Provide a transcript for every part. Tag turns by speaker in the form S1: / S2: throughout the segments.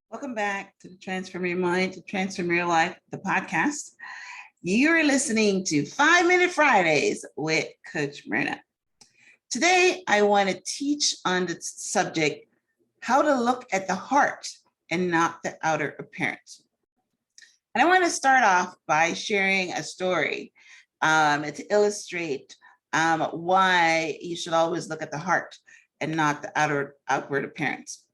S1: Welcome back to the Transform Your Mind to Transform Your Life, the podcast. You're listening to 5 Minute Fridays with Coach Myrna. Today, I want to teach on the subject, how to look at the heart and not the outer appearance. And I want to start off by sharing a story to illustrate why you should always look at the heart and not the outward appearance.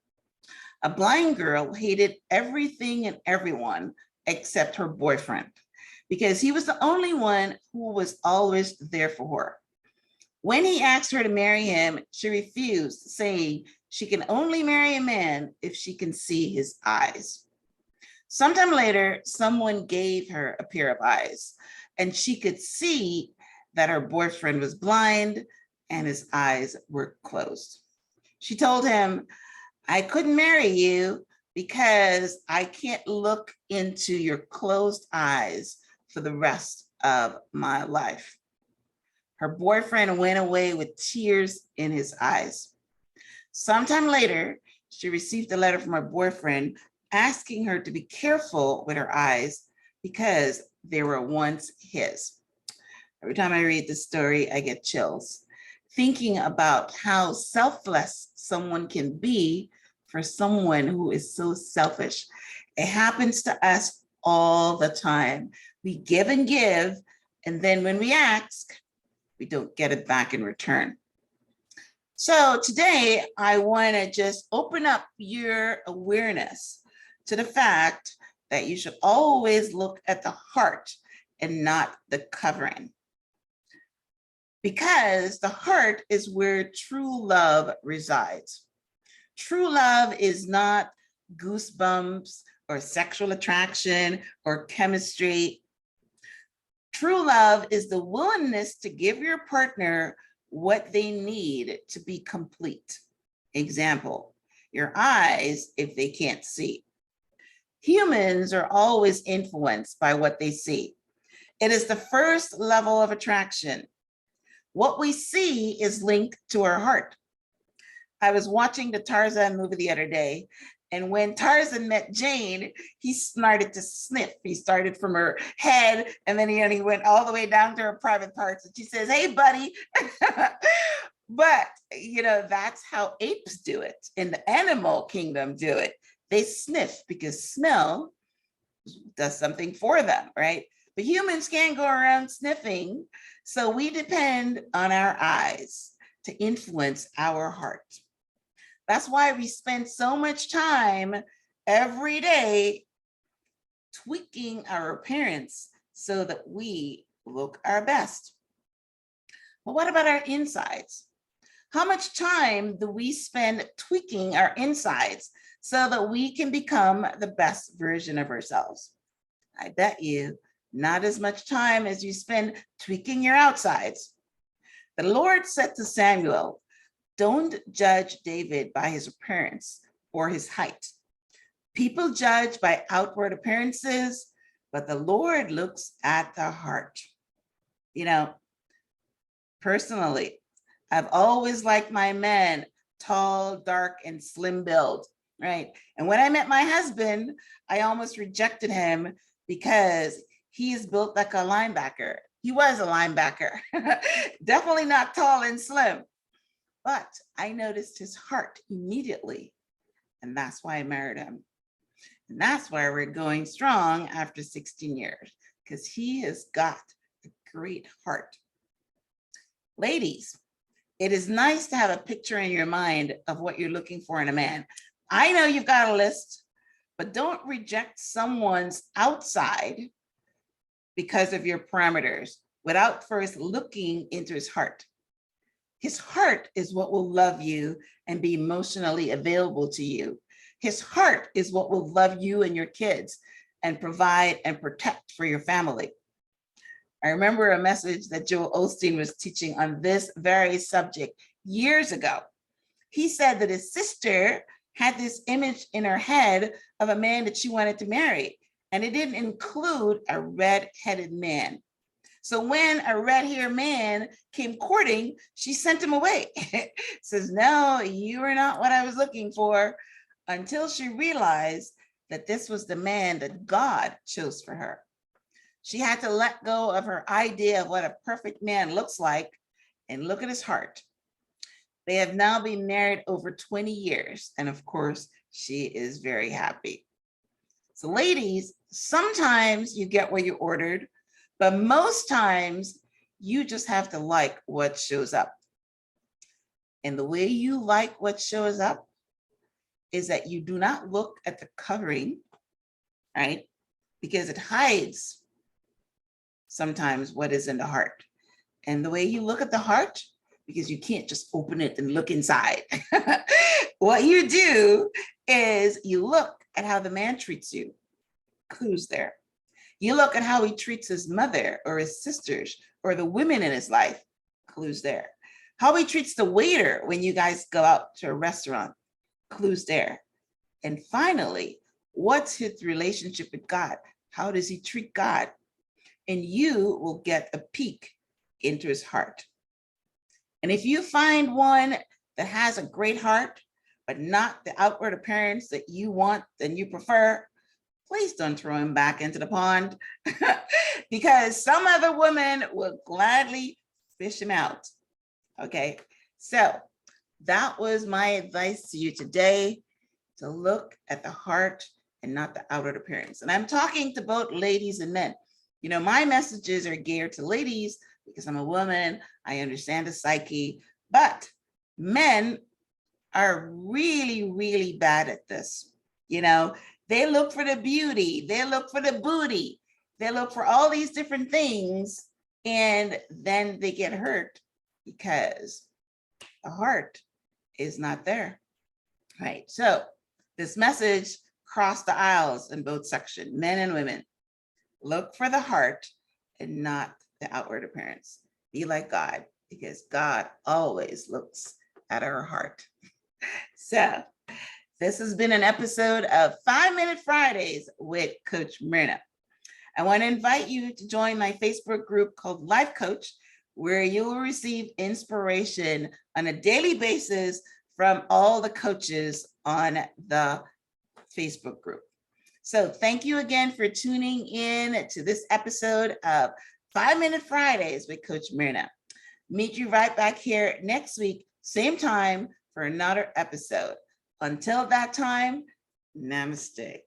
S1: A blind girl hated everything and everyone except her boyfriend because he was the only one who was always there for her. When he asked her to marry him, she refused, saying she can only marry a man if she can see his eyes. Sometime later, someone gave her a pair of eyes, and she could see that her boyfriend was blind and his eyes were closed. She told him, "I couldn't marry you because I can't look into your closed eyes for the rest of my life." Her boyfriend went away with tears in his eyes. Sometime later, she received a letter from her boyfriend asking her to be careful with her eyes because they were once his. Every time I read this story, I get chills, thinking about how selfless someone can be for someone who is so selfish. It happens to us all the time. We give, and then when we ask, we don't get it back in return. So today, I want to just open up your awareness to the fact that you should always look at the heart and not the covering. Because the heart is where true love resides. True love is not goosebumps or sexual attraction or chemistry. True love is the willingness to give your partner what they need to be complete. Example, your eyes if they can't see. Humans are always influenced by what they see. It is the first level of attraction. What we see is linked to our heart. I was watching the Tarzan movie the other day, and when Tarzan met Jane, he started to sniff. He started from her head, and then he went all the way down to her private parts. And she says, "Hey, buddy." But, that's how apes do it. In the animal kingdom do it. They sniff because smell does something for them, right? But humans can't go around sniffing. So we depend on our eyes to influence our heart. That's why we spend so much time every day tweaking our appearance so that we look our best. But what about our insides? How much time do we spend tweaking our insides so that we can become the best version of ourselves? I bet you not as much time as you spend tweaking your outsides. The Lord said to Samuel, "Don't judge David by his appearance or his height. People judge by outward appearances, but the Lord looks at the heart." Personally, I've always liked my men tall, dark, and slim build, right? And when I met my husband, I almost rejected him because he is built like a linebacker. He was a linebacker, definitely not tall and slim. But I noticed his heart immediately, and that's why I married him. And that's why we're going strong after 16 years, because he has got a great heart. Ladies, it is nice to have a picture in your mind of what you're looking for in a man. I know you've got a list, but don't reject someone's outside because of your parameters without first looking into his heart. His heart is what will love you and be emotionally available to you. His heart is what will love you and your kids and provide and protect for your family. I remember a message that Joel Osteen was teaching on this very subject years ago. He said that his sister had this image in her head of a man that she wanted to marry, and it didn't include a red-headed man. So when a red-haired man came courting, she sent him away. Says, "No, you are not what I was looking for," until she realized that this was the man that God chose for her. She had to let go of her idea of what a perfect man looks like and look at his heart. They have now been married over 20 years. And of course, she is very happy. So ladies, sometimes you get what you ordered, but most times you just have to like what shows up. And the way you like what shows up is that you do not look at the covering, right? Because it hides sometimes what is in the heart. And the way you look at the heart, because you can't just open it and look inside. What you do is you look at how the man treats you. Clues there. You look at how he treats his mother or his sisters or the women in his life. Clues there. How he treats the waiter when you guys go out to a restaurant. Clues there. And finally, what's his relationship with God? How does he treat God? And you will get a peek into his heart. And if you find one that has a great heart, but not the outward appearance that you want and you prefer, please don't throw him back into the pond because some other woman will gladly fish him out. Okay, so that was my advice to you today, to look at the heart and not the outward appearance. And I'm talking to both ladies and men. You know, my messages are geared to ladies because I'm a woman, I understand the psyche, but men are really, really bad at this. You know, they look for the beauty, they look for the booty, they look for all these different things, and then they get hurt because the heart is not there, right? So this message crossed the aisles in both sections, men and women. Look for the heart and not the outward appearance. Be like God, because God always looks at our heart. So this has been an episode of 5 Minute Fridays with Coach Myrna. I want to invite you to join my Facebook group called Life Coach, where you will receive inspiration on a daily basis from all the coaches on the Facebook group. So thank you again for tuning in to this episode of 5 Minute Fridays with Coach Myrna. Meet you right back here next week, same time for another episode. Until that time, namaste.